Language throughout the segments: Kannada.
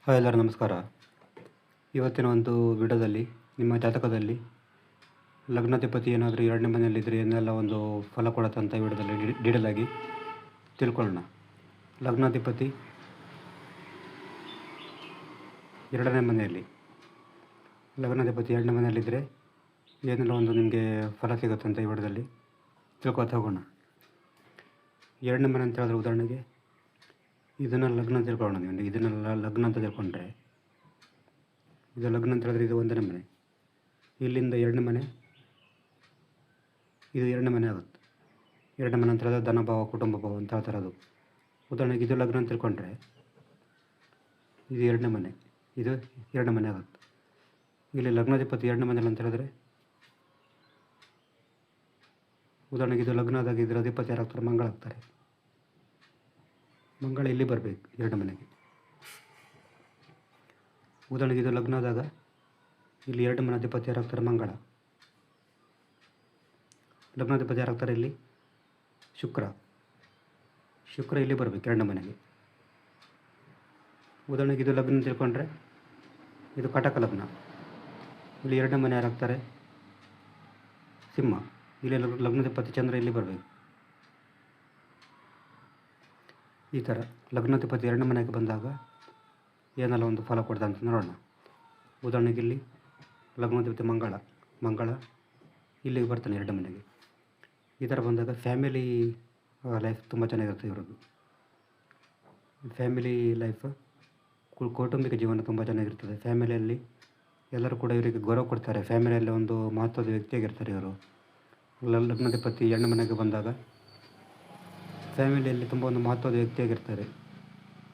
ಹಾಯ್ ಎಲ್ಲರೂ ನಮಸ್ಕಾರ. ಇವತ್ತಿನ ಒಂದು ವಿಡಿಯೋದಲ್ಲಿ ನಿಮ್ಮ ಜಾತಕದಲ್ಲಿ ಲಗ್ನಾಧಿಪತಿ ಏನಾದರೂ ಎರಡನೇ ಮನೆಯಲ್ಲಿದ್ದರೆ ಏನೆಲ್ಲ ಒಂದು ಫಲ ಕೊಡುತ್ತೆ ಅಂತ ವಿಡಿಯೋದಲ್ಲಿ ಡೀಟೇಲ್ ಆಗಿ ತಿಳ್ಕೊಳ್ಳೋಣ. ಲಗ್ನಾಧಿಪತಿ ಎರಡನೇ ಮನೆಯಲ್ಲಿ ಮನೆಯಲ್ಲಿದ್ದರೆ ಏನೆಲ್ಲ ಒಂದು ನಿಮಗೆ ಫಲ ಸಿಗುತ್ತೆ ಅಂತ ಈ ವಿಡಿಯೋದಲ್ಲಿ ತಿಳ್ಕೊತಾ ಹೋಗೋಣ. ಎರಡನೇ ಮನೆ ಅಂತ ಹೇಳಿದ್ರೆ ಉದಾಹರಣೆಗೆ ಇದನ್ನು ಲಗ್ನ ಅಂತ ತಿಳ್ಕೊಳ್ಳೋಣ. ನೀವು ಇದನ್ನೆಲ್ಲ ಲಗ್ನ ಅಂತ ತಿಳ್ಕೊಂಡ್ರೆ ಇದು ಲಗ್ನ ಅಂತ ಹೇಳಿದ್ರೆ ಇದು ಒಂದನೇ ಮನೆ, ಇಲ್ಲಿಂದ ಎರಡನೇ ಮನೆ, ಇದು ಎರಡನೇ ಮನೆ ಆಗುತ್ತೆ. ಎರಡನೇ ಮನೆ ಅಂತ ಹೇಳಿದ್ರೆ ಧನ ಭಾವ, ಕುಟುಂಬ ಭಾವ ಅಂತ ಹೇಳ್ತಾರೆ. ಅದು ಉದಾಹರಣೆಗೆ ಇದು ಲಗ್ನ ಅಂತ ತಿಳ್ಕೊಂಡ್ರೆ ಇದು ಎರಡನೇ ಮನೆ, ಇದು ಎರಡನೇ ಮನೆ ಆಗುತ್ತೆ. ಇಲ್ಲಿ ಲಗ್ನಾಧಿಪತಿ ಎರಡನೇ ಮನೆಯಲ್ಲಿ ಅಂತ ಹೇಳಿದ್ರೆ ಉದಾಹರಣೆಗೆ ಇದು ಲಗ್ನ ಆದಾಗ ಇದರ ಅಧಿಪತಿ ಯಾರಾಗ್ತಾರೆ? ಮಂಗಳ ಆಗ್ತಾರೆ. ಮಂಗಳ ಇಲ್ಲಿ ಬರಬೇಕು ಎರಡನೇ ಮನೆಗೆ. ಉದಾಹರಣೆಗೆ ಇದು ಲಗ್ನ ಆದಾಗ ಇಲ್ಲಿ ಎರಡು ಮನೆ ಅಧಿಪತಿ ಯಾರಾಗ್ತಾರೆ? ಮಂಗಳ. ಲಗ್ನಾಧಿಪತಿ ಯಾರಾಗ್ತಾರೆ? ಇಲ್ಲಿ ಶುಕ್ರ ಇಲ್ಲಿ ಬರಬೇಕು ಎರಡನೇ ಮನೆಗೆ. ಉದಾಹರಣೆಗೆ ಇದು ಲಗ್ನ ತಿಳ್ಕೊಂಡ್ರೆ ಇದು ಕಟಕ ಲಗ್ನ, ಇಲ್ಲಿ ಎರಡನೇ ಮನೆ ಯಾರಾಗ್ತಾರೆ? ಸಿಂಹ. ಇಲ್ಲಿ ಲಗ್ನಾಧಿಪತಿ ಚಂದ್ರ ಇಲ್ಲಿ ಬರಬೇಕು. ಈ ಥರ ಲಗ್ನಾಧಿಪತಿ ಎರಡನೇ ಮನೆಗೆ ಬಂದಾಗ ಏನೆಲ್ಲ ಒಂದು ಫಲ ಕೊಡ್ತಾ ಅಂತ ನೋಡೋಣ. ಉದಾಹರಣೆಗೆ ಇಲ್ಲಿ ಲಗ್ನಾಧಿಪತಿ ಮಂಗಳ ಇಲ್ಲಿಗೆ ಬರ್ತಾನೆ ಎರಡನೇ ಮನೆಗೆ. ಈ ಥರ ಬಂದಾಗ ಫ್ಯಾಮಿಲಿ ಲೈಫ್ ತುಂಬ ಚೆನ್ನಾಗಿರುತ್ತೆ ಇವ್ರದ್ದು. ಫ್ಯಾಮಿಲಿ ಲೈಫ್, ಕೌಟುಂಬಿಕ ಜೀವನ ತುಂಬ ಚೆನ್ನಾಗಿರ್ತದೆ. ಫ್ಯಾಮಿಲಿಯಲ್ಲಿ ಎಲ್ಲರೂ ಕೂಡ ಇವರಿಗೆ ಗೌರವ ಕೊಡ್ತಾರೆ. ಫ್ಯಾಮಿಲಿಯಲ್ಲಿ ಒಂದು ಮಹತ್ವದ ವ್ಯಕ್ತಿಯಾಗಿರ್ತಾರೆ ಇವರು. ಲಗ್ನಾಧಿಪತಿ ಎರಡನೇ ಮನೆಗೆ ಬಂದಾಗ ಫ್ಯಾಮಿಲಿಯಲ್ಲಿ ತುಂಬ ಒಂದು ಮಹತ್ವದ ವ್ಯಕ್ತಿಯಾಗಿರ್ತಾರೆ.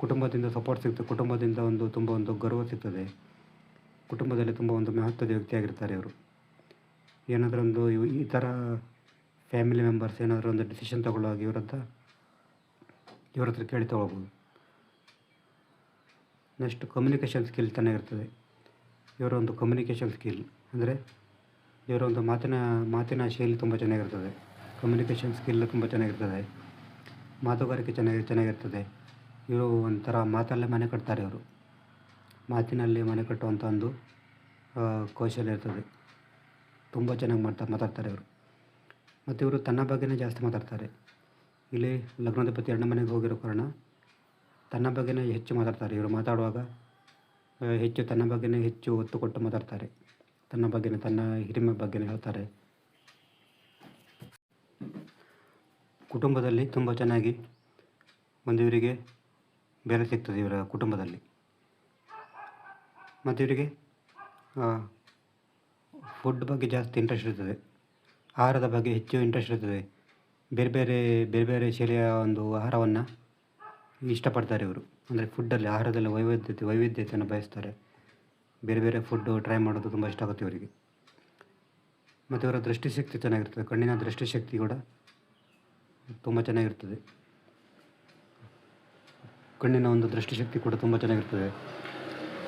ಕುಟುಂಬದಿಂದ ಸಪೋರ್ಟ್ ಸಿಗ್ತದೆ, ಕುಟುಂಬದಿಂದ ತುಂಬ ಒಂದು ಗೌರವ ಸಿಗ್ತದೆ. ಕುಟುಂಬದಲ್ಲಿ ತುಂಬ ಒಂದು ಮಹತ್ವದ ವ್ಯಕ್ತಿಯಾಗಿರ್ತಾರೆ ಇವರು. ಏನಾದರೂ ಒಂದು ಈ ಥರ ಫ್ಯಾಮಿಲಿ ಮೆಂಬರ್ಸ್ ಏನಾದರೂ ಒಂದು ಡಿಸಿಷನ್ ತಗೊಳ್ಳುವಾಗ ಇವ್ರ ಹತ್ರ ಕೇಳಿ ತೊಗೊಳ್ಬೋದು. ನೆಕ್ಸ್ಟ್ ಕಮ್ಯುನಿಕೇಷನ್ ಸ್ಕಿಲ್ ಚೆನ್ನಾಗಿರ್ತದೆ. ಇವರ ಒಂದು ಕಮ್ಯುನಿಕೇಷನ್ ಸ್ಕಿಲ್ ಅಂದರೆ ಇವರ ಒಂದು ಮಾತಿನ ಶೈಲಿ ತುಂಬ ಚೆನ್ನಾಗಿರ್ತದೆ. ಕಮ್ಯುನಿಕೇಷನ್ ಸ್ಕಿಲ್ ತುಂಬ ಚೆನ್ನಾಗಿರ್ತದೆ. ಮಾತುಗಾರಿಕೆ ಚೆನ್ನಾಗಿರ್ತದೆ. ಇವರು ಒಂಥರ ಮಾತಲ್ಲೇ ಮನೆ ಕಟ್ತಾರೆ. ಇವರು ಮಾತಿನಲ್ಲಿ ಮನೆ ಕಟ್ಟುವಂಥ ಒಂದು ಕೌಶಲ್ಯ ಇರ್ತದೆ. ತುಂಬ ಚೆನ್ನಾಗಿ ಮಾತಾಡ್ತಾರೆ ಇವರು. ಮತ್ತು ಇವರು ತನ್ನ ಬಗ್ಗೆನೇ ಜಾಸ್ತಿ ಮಾತಾಡ್ತಾರೆ. ಇಲ್ಲಿ ಲಗ್ನಾಧಿಪತಿ ಎರಡನೇ ಮನೆಗೆ ಹೋಗಿರೋ ಕಾರಣ ತನ್ನ ಬಗ್ಗೆನೇ ಹೆಚ್ಚು ಮಾತಾಡ್ತಾರೆ. ಇವರು ಮಾತಾಡುವಾಗ ಹೆಚ್ಚು ತನ್ನ ಬಗ್ಗೆನೇ ಹೆಚ್ಚು ಒತ್ತು ಕೊಟ್ಟು ಮಾತಾಡ್ತಾರೆ. ತನ್ನ ಬಗ್ಗೆನೇ, ತನ್ನ ಹಿರಿಮೆ ಬಗ್ಗೆನೇ ಹೇಳ್ತಾರೆ. ಕುಟುಂಬದಲ್ಲಿ ತುಂಬ ಚೆನ್ನಾಗಿ ಒಂದು ಇವರಿಗೆ ಬೆಲೆ ಸಿಗ್ತದೆ ಇವರ ಕುಟುಂಬದಲ್ಲಿ. ಮತ್ತು ಇವರಿಗೆ ಫುಡ್ ಬಗ್ಗೆ ಜಾಸ್ತಿ ಇಂಟ್ರೆಸ್ಟ್ ಇರ್ತದೆ. ಆಹಾರದ ಬಗ್ಗೆ ಹೆಚ್ಚು ಇಂಟ್ರೆಸ್ಟ್ ಇರ್ತದೆ. ಬೇರೆ ಬೇರೆ ಶೈಲಿಯ ಒಂದು ಆಹಾರವನ್ನು ಇಷ್ಟಪಡ್ತಾರೆ ಇವರು. ಅಂದರೆ ಫುಡ್ಡಲ್ಲಿ, ಆಹಾರದಲ್ಲಿ ವೈವಿಧ್ಯತೆಯನ್ನು ಬಯಸ್ತಾರೆ. ಬೇರೆ ಫುಡ್ಡು ಟ್ರೈ ಮಾಡೋದು ತುಂಬ ಇಷ್ಟ ಆಗುತ್ತೆ ಇವರಿಗೆ. ಮತ್ತು ಇವರ ದೃಷ್ಟಿಶಕ್ತಿ ಚೆನ್ನಾಗಿರ್ತದೆ. ಕಣ್ಣಿನ ದೃಷ್ಟಿಶಕ್ತಿ ಕೂಡ ತುಂಬ ಚೆನ್ನಾಗಿರ್ತದೆ. ಕಣ್ಣಿನ ಒಂದು ದೃಷ್ಟಿಶಕ್ತಿ ಕೂಡ ತುಂಬ ಚೆನ್ನಾಗಿರ್ತದೆ.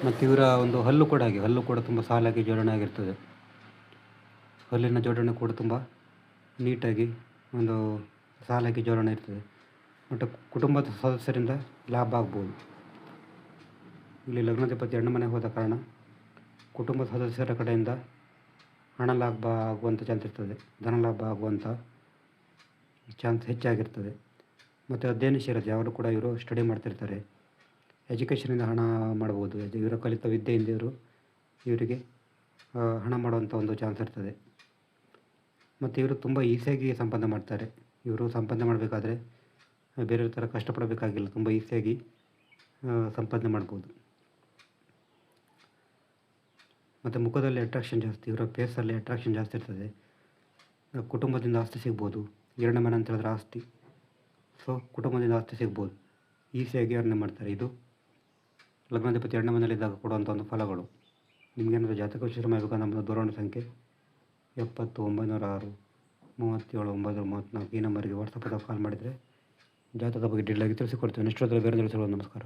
ಮತ್ತು ಇವರ ಒಂದು ಹಲ್ಲು ಕೂಡ ತುಂಬ ಸಾಲಾಗಿ ಜೋಡಣೆ ಆಗಿರ್ತದೆ. ಹಲ್ಲಿನ ಜೋಡಣೆ ಕೂಡ ತುಂಬ ನೀಟಾಗಿ ಒಂದು ಸಾಲಾಗಿ ಜೋಡಣೆ ಇರ್ತದೆ. ಮತ್ತು ಕುಟುಂಬದ ಸದಸ್ಯರಿಂದ ಲಾಭ ಆಗ್ಬೋದು. ಇಲ್ಲಿ ಲಗ್ನಾಧಿಪತಿ ಎರಡನೇ ಮನೆಗೆ ಹೋದ ಕಾರಣ ಕುಟುಂಬದ ಸದಸ್ಯರ ಕಡೆಯಿಂದ ಹಣ ಲಾಭ ಆಗುವಂಥ ಚಾನ್ಸ್ ಇರ್ತದೆ. ಧನ ಲಾಭ ಆಗುವಂಥ ಚಾನ್ಸ್ ಹೆಚ್ಚಾಗಿರ್ತದೆ. ಮತ್ತು ಅಧ್ಯಯನಶೀಲತೆ, ಅವರು ಕೂಡ ಇವರು ಸ್ಟಡಿ ಮಾಡ್ತಿರ್ತಾರೆ. ಎಜುಕೇಷನಿಂದ ಹಣ ಮಾಡ್ಬೋದು. ಇವರ ಕಲಿತ ವಿದ್ಯೆಯಿಂದ ಇವರಿಗೆ ಹಣ ಮಾಡುವಂಥ ಒಂದು ಚಾನ್ಸ್ ಇರ್ತದೆ. ಮತ್ತು ಇವರು ತುಂಬ ಈಸಿಯಾಗಿ ಸಂಪಾದನೆ ಮಾಡ್ತಾರೆ. ಇವರು ಸಂಪಾದನೆ ಮಾಡಬೇಕಾದ್ರೆ ಬೇರೆಯವ್ರ ಥರ ಕಷ್ಟಪಡಬೇಕಾಗಿಲ್ಲ. ತುಂಬ ಈಸಿಯಾಗಿ ಸಂಪಾದನೆ ಮಾಡ್ಬೋದು. ಮತ್ತು ಮುಖದಲ್ಲಿ ಅಟ್ರಾಕ್ಷನ್ ಜಾಸ್ತಿ, ಇವರ ಫೇಸಲ್ಲಿ ಅಟ್ರಾಕ್ಷನ್ ಜಾಸ್ತಿ ಇರ್ತದೆ. ಕುಟುಂಬದಿಂದ ಆಸ್ತಿ ಸಿಗ್ಬೋದು. ಎರಡನೇ ಮನೆ ಅಂತ ಹೇಳಿದ್ರೆ ಆಸ್ತಿ. ಸೊ ಕುಟುಂಬದಿಂದ ಆಸ್ತಿ ಸಿಗ್ಬೋದು. ಈಸಿಯಾಗಿ ಅರ್ನೆ ಮಾಡ್ತಾರೆ. ಇದು ಲಗ್ನಾಧಿಪತಿ ಎರಡನೇ ಮನೆಯಲ್ಲಿದ್ದಾಗ ಕೊಡುವಂಥ ಒಂದು ಫಲಗಳು. ನಿಮಗೇನಾದರೂ ಜಾತಕ ವಿಶ್ಲೇಷಣೆ ಮಾಡಬೇಕು, ನಮ್ಮದು ದೂರವಾಣಿ ಸಂಖ್ಯೆ 70 906 37 934 ಈ ನಂಬರಿಗೆ ವಾಟ್ಸಪ್ಪಲ್ಲಿ ಕಾಲ್ ಮಾಡಿದರೆ ಜಾತಕದ ಬಗ್ಗೆ ಡೀಟೇಲಾಗಿ ತಿಳಿಸಿಕೊಡ್ತೇವೆ. ನೆಕ್ಸ್ಟ್ ಬೇರೆ ತಿಳಿಸಿಕೊಳ್ಳೋದು. ನಮಸ್ಕಾರ.